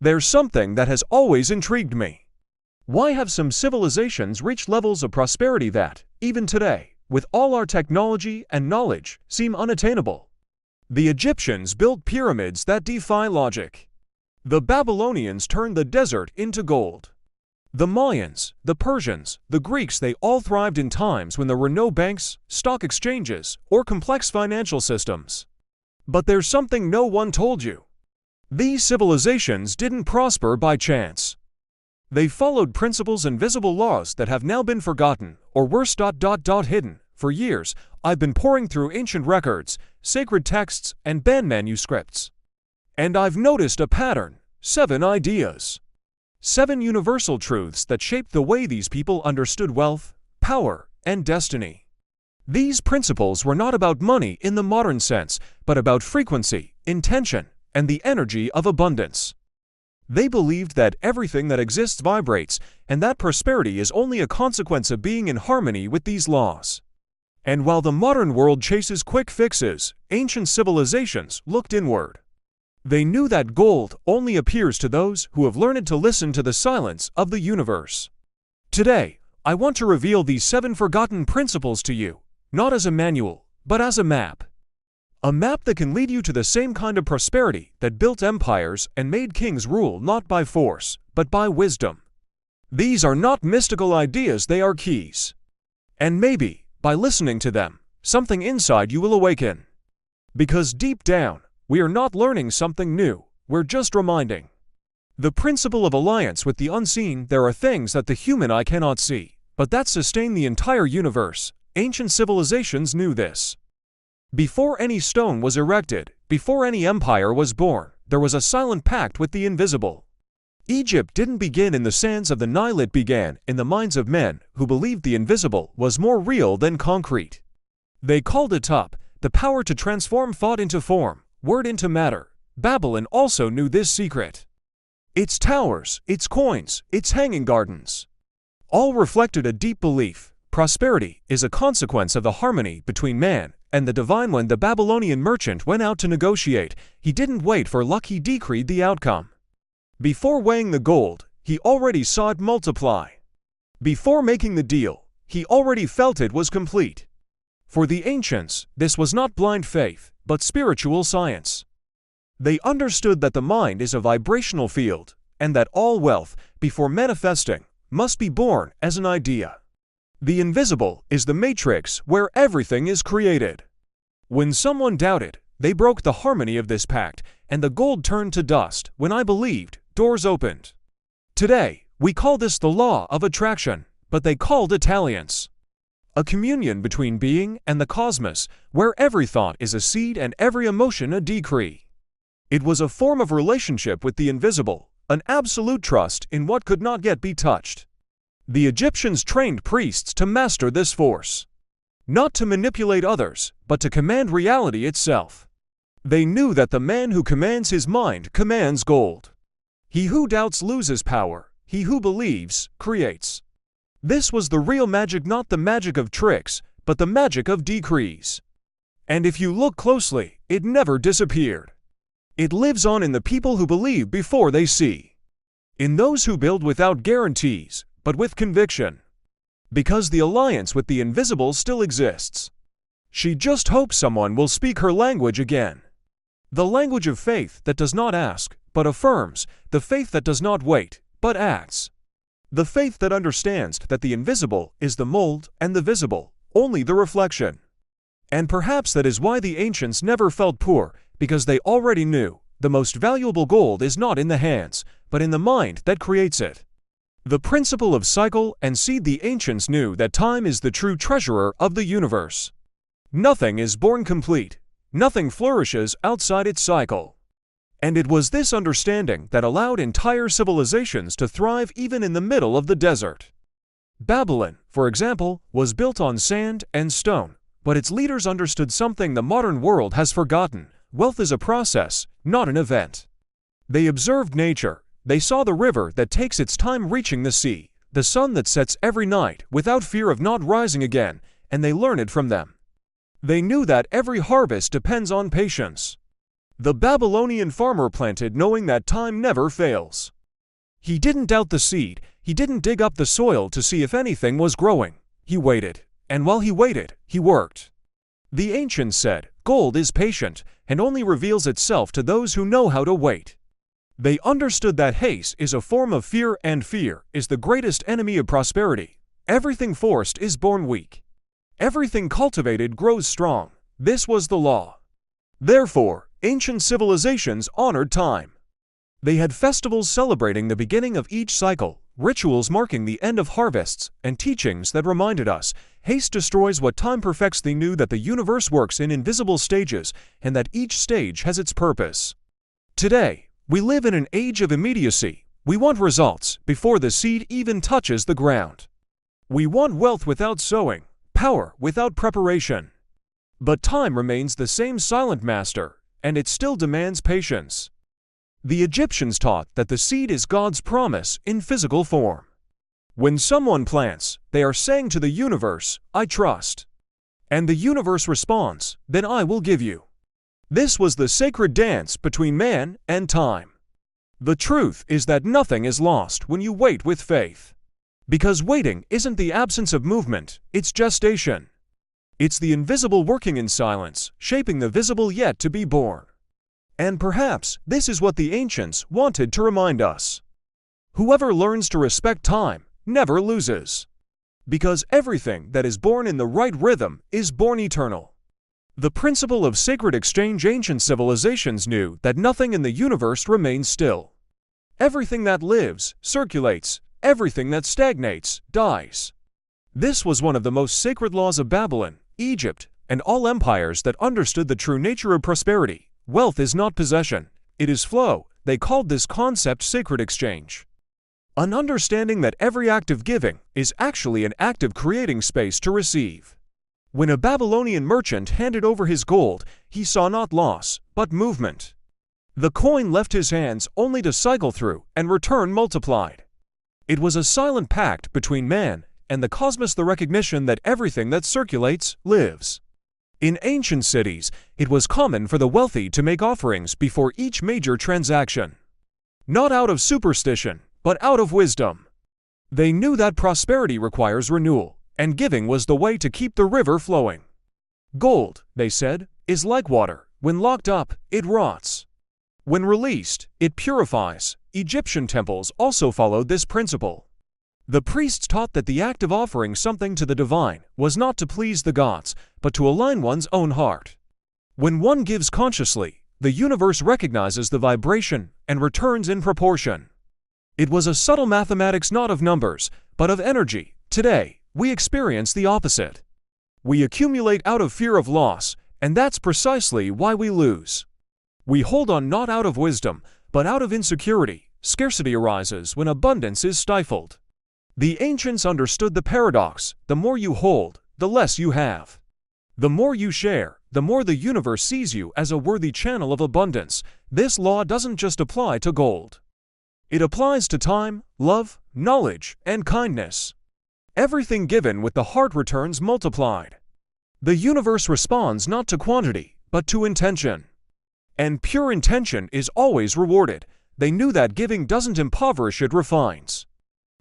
There's something that has always intrigued me. Why have some civilizations reached levels of prosperity that, even today, with all our technology and knowledge, seem unattainable? The Egyptians built pyramids that defy logic. The Babylonians turned the desert into gold. The Mayans, the Persians, the Greeks, they all thrived in times when there were no banks, stock exchanges, or complex financial systems. But there's something no one told you. These civilizations didn't prosper by chance. They followed principles and visible laws that have now been forgotten, or worse, hidden. For years, I've been poring through ancient records, sacred texts, and banned manuscripts. And I've noticed a pattern: 7 ideas. 7 universal truths that shaped the way these people understood wealth, power, and destiny. These principles were not about money in the modern sense, but about frequency, intention, and the energy of abundance. They believed that everything that exists vibrates, and that prosperity is only a consequence of being in harmony with these laws. And while the modern world chases quick fixes, ancient civilizations looked inward. They knew that gold only appears to those who have learned to listen to the silence of the universe. Today, I want to reveal these 7 forgotten principles to you, not as a manual, but as a map. A map that can lead you to the same kind of prosperity that built empires and made kings rule not by force, but by wisdom. These are not mystical ideas, they are keys. And maybe, by listening to them, something inside you will awaken. Because deep down, we are not learning something new, we're just reminding. The principle of alliance with the unseen. There are things that the human eye cannot see, but that sustain the entire universe. Ancient civilizations knew this. Before any stone was erected, before any empire was born, there was a silent pact with the invisible. Egypt didn't begin in the sands of the Nile, it began in the minds of men who believed the invisible was more real than concrete. They called it up, the power to transform thought into form, word into matter. Babylon also knew this secret. Its towers, its coins, its hanging gardens, all reflected a deep belief: prosperity is a consequence of the harmony between man and the divine. When the Babylonian merchant went out to negotiate, he didn't wait for luck, he decreed the outcome. Before weighing the gold, he already saw it multiply. Before making the deal, he already felt it was complete. For the ancients, this was not blind faith, but spiritual science. They understood that the mind is a vibrational field, and that all wealth, before manifesting, must be born as an idea. The invisible is the matrix where everything is created. When someone doubted, they broke the harmony of this pact, and the gold turned to dust. When I believed, doors opened. Today, we call this the law of attraction, but they called it alliance. A communion between being and the cosmos, where every thought is a seed and every emotion a decree. It was a form of relationship with the invisible, an absolute trust in what could not yet be touched. The Egyptians trained priests to master this force. Not to manipulate others, but to command reality itself. They knew that the man who commands his mind commands gold. He who doubts loses power, he who believes creates. This was the real magic, not the magic of tricks, but the magic of decrees. And if you look closely, it never disappeared. It lives on in the people who believe before they see. In those who build without guarantees, but with conviction. Because the alliance with the invisible still exists. She just hopes someone will speak her language again. The language of faith that does not ask, but affirms, the faith that does not wait, but acts. The faith that understands that the invisible is the mold and the visible, only the reflection. And perhaps that is why the ancients never felt poor, because they already knew the most valuable gold is not in the hands, but in the mind that creates it. The principle of cycle and seed. The ancients knew that time is the true treasurer of the universe. Nothing is born complete. Nothing flourishes outside its cycle. And it was this understanding that allowed entire civilizations to thrive even in the middle of the desert. Babylon, for example, was built on sand and stone, but its leaders understood something the modern world has forgotten: wealth is a process, not an event. They observed nature. They saw the river that takes its time reaching the sea, the sun that sets every night without fear of not rising again, and they learned it from them. They knew that every harvest depends on patience. The Babylonian farmer planted knowing that time never fails. He didn't doubt the seed, he didn't dig up the soil to see if anything was growing. He waited, and while he waited, he worked. The ancients said, "Gold is patient, and only reveals itself to those who know how to wait." They understood that haste is a form of fear, and fear is the greatest enemy of prosperity. Everything forced is born weak. Everything cultivated grows strong. This was the law. Therefore, ancient civilizations honored time. They had festivals celebrating the beginning of each cycle, rituals marking the end of harvests, and teachings that reminded us, haste destroys what time perfects. They knew that the universe works in invisible stages, and that each stage has its purpose. Today, we live in an age of immediacy. We want results before the seed even touches the ground. We want wealth without sowing, power without preparation. But time remains the same silent master, and it still demands patience. The Egyptians taught that the seed is God's promise in physical form. When someone plants, they are saying to the universe, "I trust." And the universe responds, "Then I will give you." This was the sacred dance between man and time. The truth is that nothing is lost when you wait with faith. Because waiting isn't the absence of movement, it's gestation. It's the invisible working in silence, shaping the visible yet to be born. And perhaps this is what the ancients wanted to remind us. Whoever learns to respect time never loses. Because everything that is born in the right rhythm is born eternal. The principle of sacred exchange. Ancient civilizations knew that nothing in the universe remains still. Everything that lives circulates, everything that stagnates dies. This was one of the most sacred laws of Babylon, Egypt, and all empires that understood the true nature of prosperity. Wealth is not possession, it is flow. They called this concept sacred exchange. An understanding that every act of giving is actually an act of creating space to receive. When a Babylonian merchant handed over his gold, he saw not loss, but movement. The coin left his hands only to cycle through and return multiplied. It was a silent pact between man and the cosmos, the recognition that everything that circulates lives. In ancient cities, it was common for the wealthy to make offerings before each major transaction. Not out of superstition, but out of wisdom. They knew that prosperity requires renewal, and giving was the way to keep the river flowing. Gold, they said, is like water. When locked up, it rots. When released, it purifies. Egyptian temples also followed this principle. The priests taught that the act of offering something to the divine was not to please the gods, but to align one's own heart. When one gives consciously, the universe recognizes the vibration and returns in proportion. It was a subtle mathematics, not of numbers, but of energy. Today, we experience the opposite. We accumulate out of fear of loss, and that's precisely why we lose. We hold on not out of wisdom, but out of insecurity. Scarcity arises when abundance is stifled. The ancients understood the paradox: the more you hold, the less you have. The more you share, the more the universe sees you as a worthy channel of abundance. This law doesn't just apply to gold. It applies to time, love, knowledge, and kindness. Everything given with the heart returns multiplied. The universe responds not to quantity, but to intention. And pure intention is always rewarded. They knew that giving doesn't impoverish, it refines.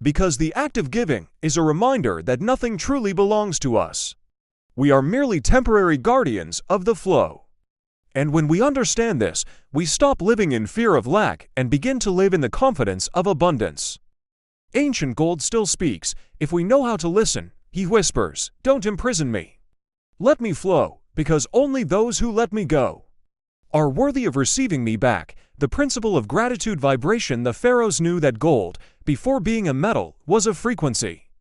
Because the act of giving is a reminder that nothing truly belongs to us. We are merely temporary guardians of the flow. And when we understand this, we stop living in fear of lack and begin to live in the confidence of abundance. Ancient gold still speaks. If we know how to listen, he whispers, "Don't imprison me. Let me flow, because only those who let me go are worthy of receiving me back." The principle of gratitude vibration. The pharaohs knew that gold, before being a metal, was a frequency.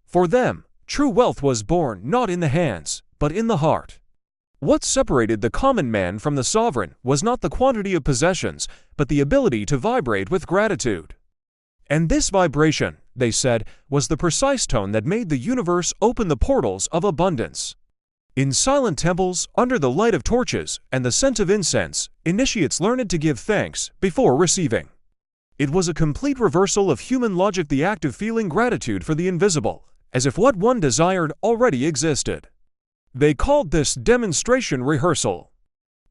For them, true wealth was born not in the hands, but in the heart. What separated the common man from the sovereign was not the quantity of possessions, but the ability to vibrate with gratitude. And this vibration, they said, was the precise tone that made the universe open the portals of abundance. In silent temples, under the light of torches and the scent of incense, initiates learned to give thanks before receiving. It was a complete reversal of human logic, the act of feeling gratitude for the invisible, as if what one desired already existed. They called this demonstration rehearsal.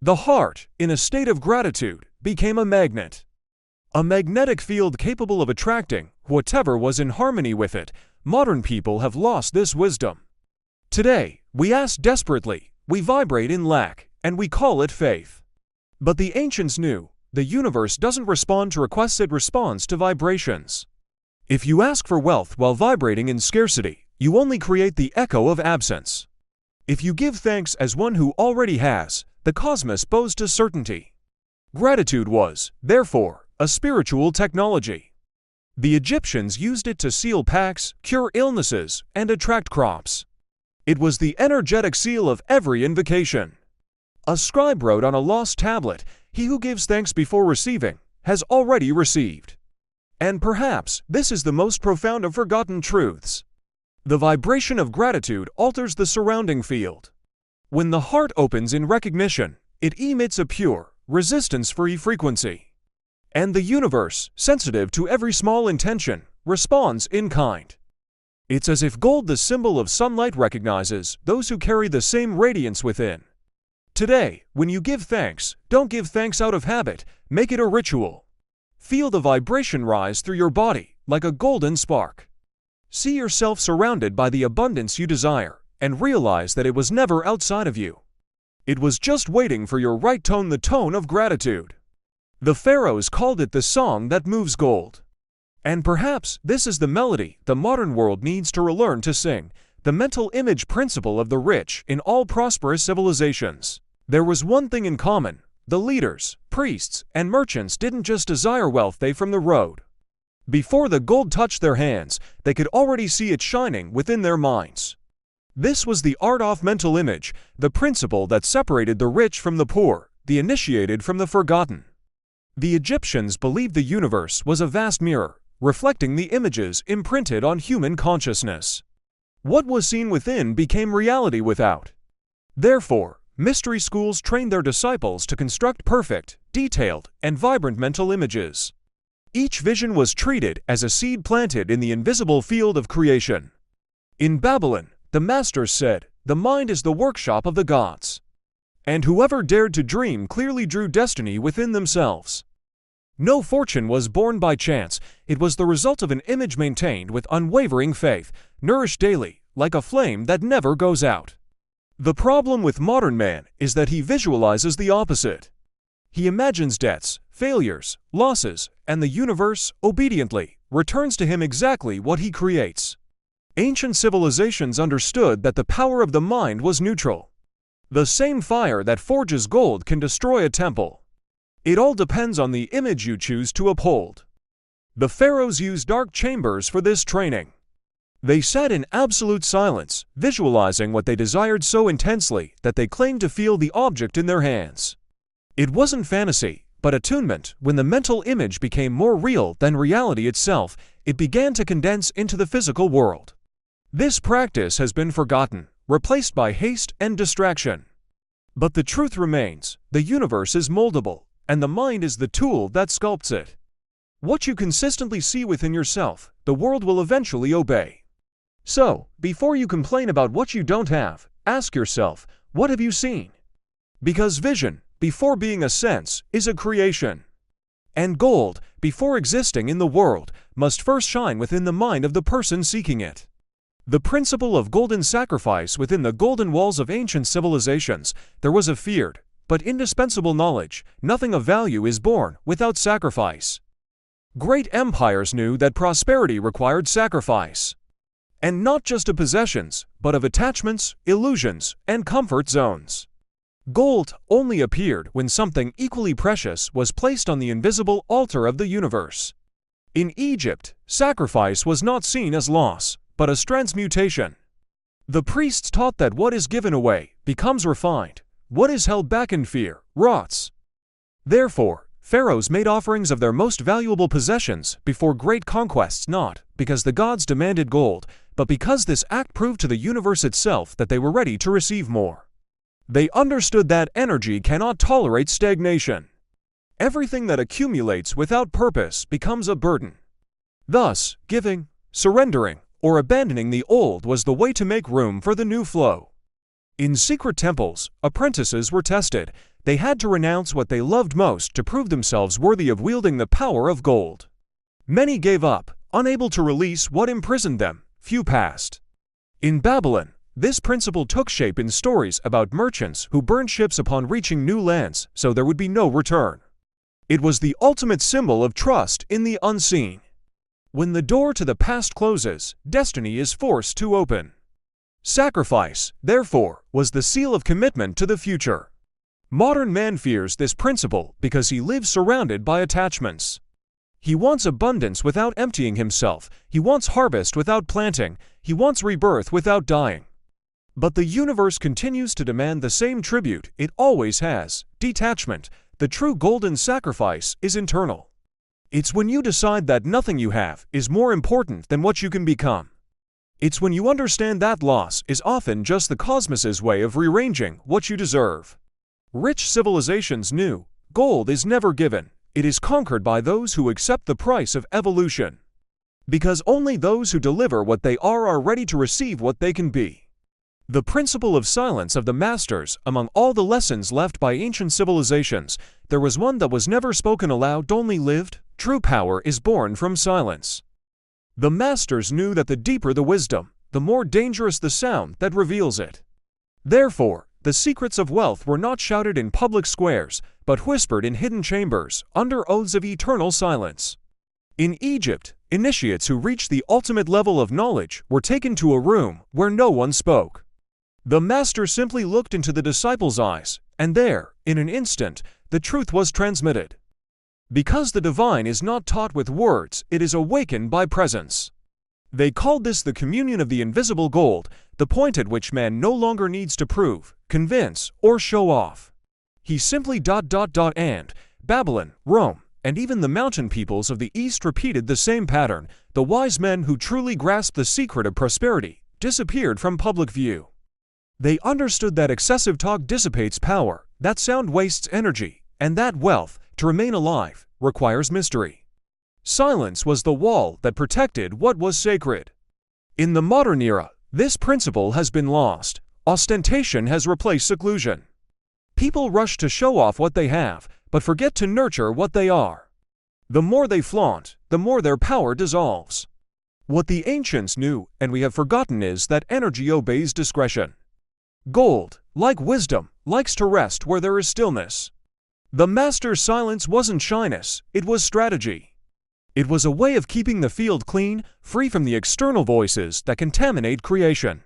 The heart, in a state of gratitude, became a magnet. A magnetic field capable of attracting whatever was in harmony with it. Modern people have lost this wisdom. Today, we ask desperately, we vibrate in lack, and we call it faith. But the ancients knew, the universe doesn't respond to requests, it responds to vibrations. If you ask for wealth while vibrating in scarcity, you only create the echo of absence. If you give thanks as one who already has, the cosmos bows to certainty. Gratitude was, therefore, a spiritual technology. The Egyptians used it to seal pacts, cure illnesses, and attract crops. It was the energetic seal of every invocation. A scribe wrote on a lost tablet, "He who gives thanks before receiving has already received." And perhaps this is the most profound of forgotten truths. The vibration of gratitude alters the surrounding field. When the heart opens in recognition, it emits a pure, resistance-free frequency. And the universe, sensitive to every small intention, responds in kind. It's as if gold, the symbol of sunlight, recognizes those who carry the same radiance within. Today, when you give thanks, don't give thanks out of habit, make it a ritual. Feel the vibration rise through your body, like a golden spark. See yourself surrounded by the abundance you desire, and realize that it was never outside of you. It was just waiting for your right tone, the tone of gratitude. The pharaohs called it the song that moves gold. And perhaps this is the melody the modern world needs to relearn to sing, the mental image principle of the rich in all prosperous civilizations. There was one thing in common: the leaders, priests, and merchants didn't just desire wealth they from the road. Before the gold touched their hands, they could already see it shining within their minds. This was the art of mental image, the principle that separated the rich from the poor, the initiated from the forgotten. The Egyptians believed the universe was a vast mirror, reflecting the images imprinted on human consciousness. What was seen within became reality without. Therefore, mystery schools trained their disciples to construct perfect, detailed, and vibrant mental images. Each vision was treated as a seed planted in the invisible field of creation. In Babylon, the masters said, "The mind is the workshop of the gods." And whoever dared to dream clearly drew destiny within themselves. No fortune was born by chance, it was the result of an image maintained with unwavering faith, nourished daily, like a flame that never goes out. The problem with modern man is that he visualizes the opposite. He imagines debts, failures, losses, and the universe, obediently, returns to him exactly what he creates. Ancient civilizations understood that the power of the mind was neutral. The same fire that forges gold can destroy a temple. It all depends on the image you choose to uphold. The pharaohs used dark chambers for this training. They sat in absolute silence, visualizing what they desired so intensely that they claimed to feel the object in their hands. It wasn't fantasy, but attunement. When the mental image became more real than reality itself, it began to condense into the physical world. This practice has been forgotten, replaced by haste and distraction. But the truth remains: the universe is moldable, and the mind is the tool that sculpts it. What you consistently see within yourself, the world will eventually obey. So, before you complain about what you don't have, ask yourself, what have you seen? Because vision, before being a sense, is a creation. And gold, before existing in the world, must first shine within the mind of the person seeking it. The principle of golden sacrifice. Within the golden walls of ancient civilizations, there was a feared, but indispensable knowledge: nothing of value is born without sacrifice. Great empires knew that prosperity required sacrifice. And not just of possessions, but of attachments, illusions, and comfort zones. Gold only appeared when something equally precious was placed on the invisible altar of the universe. In Egypt, sacrifice was not seen as loss, but as transmutation. The priests taught that what is given away becomes refined, what is held back in fear rots. Therefore, pharaohs made offerings of their most valuable possessions before great conquests, not because the gods demanded gold, but because this act proved to the universe itself that they were ready to receive more. They understood that energy cannot tolerate stagnation. Everything that accumulates without purpose becomes a burden. Thus, giving, surrendering, or abandoning the old was the way to make room for the new flow. In secret temples, apprentices were tested. They had to renounce what they loved most to prove themselves worthy of wielding the power of gold. Many gave up, unable to release what imprisoned them. Few passed. In Babylon, this principle took shape in stories about merchants who burned ships upon reaching new lands so there would be no return. It was the ultimate symbol of trust in the unseen. When the door to the past closes, destiny is forced to open. Sacrifice, therefore, was the seal of commitment to the future. Modern man fears this principle because he lives surrounded by attachments. He wants abundance without emptying himself. He wants harvest without planting. He wants rebirth without dying. But the universe continues to demand the same tribute it always has: detachment. The true golden sacrifice is internal. It's when you decide that nothing you have is more important than what you can become. It's when you understand that loss is often just the cosmos's way of rearranging what you deserve. Rich civilizations knew gold is never given. It is conquered by those who accept the price of evolution. Because only those who deliver what they are ready to receive what they can be. The principle of silence of the masters. Among all the lessons left by ancient civilizations, there was one that was never spoken aloud, only lived. True power is born from silence. The masters knew that the deeper the wisdom, the more dangerous the sound that reveals it. Therefore, the secrets of wealth were not shouted in public squares, but whispered in hidden chambers, under oaths of eternal silence. In Egypt, initiates who reached the ultimate level of knowledge were taken to a room where no one spoke. The master simply looked into the disciples' eyes, and there, in an instant, the truth was transmitted. Because the divine is not taught with words, it is awakened by presence. They called this the communion of the invisible gold, the point at which man no longer needs to prove, convince, or show off. He simply ... and Babylon, Rome, and even the mountain peoples of the East repeated the same pattern. The wise men who truly grasped the secret of prosperity disappeared from public view. They understood that excessive talk dissipates power, that sound wastes energy, and that wealth, to remain alive, requires mystery. Silence was the wall that protected what was sacred. In the modern era, this principle has been lost. Ostentation has replaced seclusion. People rush to show off what they have, but forget to nurture what they are. The more they flaunt, the more their power dissolves. What the ancients knew, and we have forgotten, is that energy obeys discretion. Gold, like wisdom, likes to rest where there is stillness. The master's silence wasn't shyness, it was strategy. It was a way of keeping the field clean, free from the external voices that contaminate creation.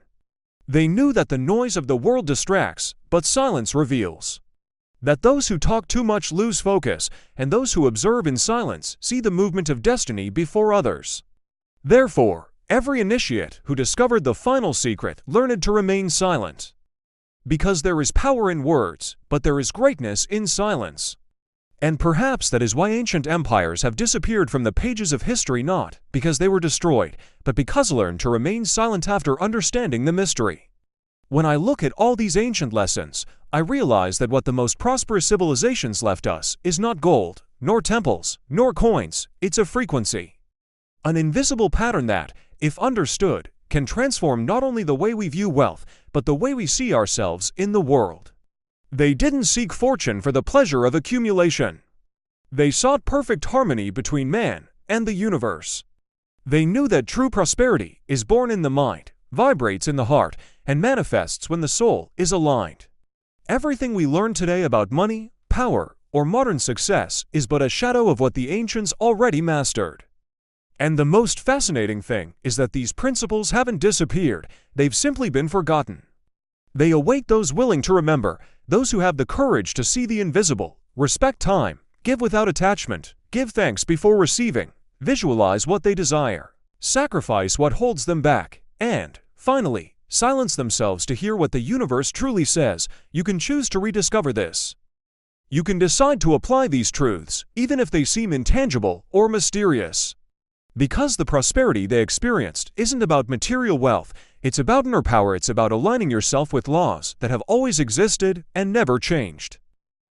They knew that the noise of the world distracts, but silence reveals. That those who talk too much lose focus, and those who observe in silence see the movement of destiny before others. Therefore, every initiate who discovered the final secret learned to remain silent. Because there is power in words, but there is greatness in silence. And perhaps that is why ancient empires have disappeared from the pages of history, not because they were destroyed, but because they learned to remain silent after understanding the mystery. When I look at all these ancient lessons, I realize that what the most prosperous civilizations left us is not gold, nor temples, nor coins, it's a frequency. An invisible pattern that, if understood, can transform not only the way we view wealth, but the way we see ourselves in the world. They didn't seek fortune for the pleasure of accumulation. They sought perfect harmony between man and the universe. They knew that true prosperity is born in the mind, vibrates in the heart, and manifests when the soul is aligned. Everything we learn today about money, power, or modern success is but a shadow of what the ancients already mastered. And the most fascinating thing is that these principles haven't disappeared, they've simply been forgotten. They await those willing to remember, those who have the courage to see the invisible, respect time, give without attachment, give thanks before receiving, visualize what they desire, sacrifice what holds them back, and, finally, silence themselves to hear what the universe truly says. You can choose to rediscover this. You can decide to apply these truths, even if they seem intangible or mysterious. Because the prosperity they experienced isn't about material wealth, it's about inner power. It's about aligning yourself with laws that have always existed and never changed.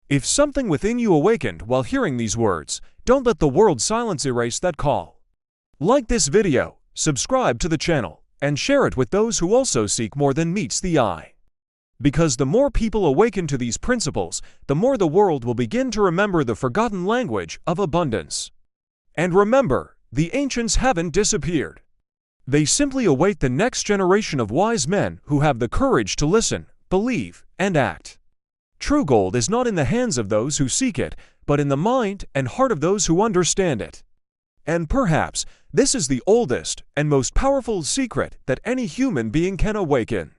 If something within you awakened while hearing these words, don't let the world's silence erase that call. Like this video, subscribe to the channel, and share it with those who also seek more than meets the eye. Because the more people awaken to these principles, the more the world will begin to remember the forgotten language of abundance. And remember, the ancients haven't disappeared. They simply await the next generation of wise men who have the courage to listen, believe, and act. True gold is not in the hands of those who seek it, but in the mind and heart of those who understand it. And perhaps this is the oldest and most powerful secret that any human being can awaken.